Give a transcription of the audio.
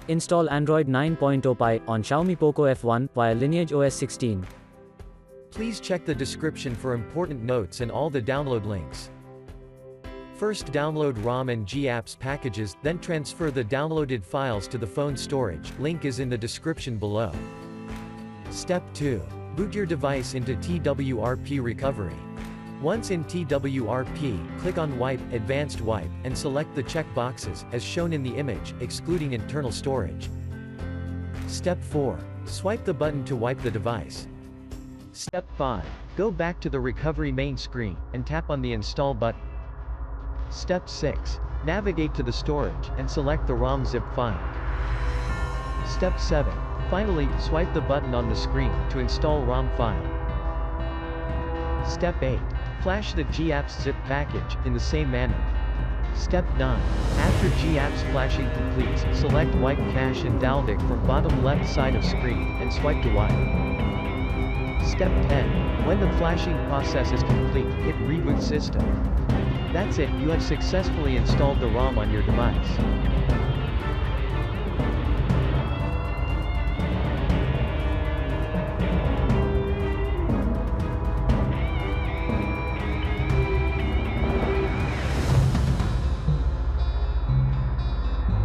Install Android 9.0 Pie on Xiaomi Poco F1 via LineageOS 16. Please check the description for important notes and all the download links. First download ROM and GApps packages, then transfer the downloaded files to the phone storage, link is in the description below. Step 2. Boot your device into TWRP recovery. Once in TWRP, click on Wipe, Advanced Wipe, and select the check boxes, as shown in the image, excluding internal storage. Step 4. Swipe the button to wipe the device. Step 5. Go back to the recovery main screen, and tap on the Install button. Step 6. Navigate to the storage, and select the ROM zip file. Step 7. Finally, swipe the button on the screen, to install ROM file. Step 8. Flash the GApps zip package, in the same manner. Step 9. After GApps flashing completes, select Wipe Cache and Dalvik from bottom left side of screen, and swipe to wipe. Step 10. When the flashing process is complete, hit Reboot System. That's it, you have successfully installed the ROM on your device.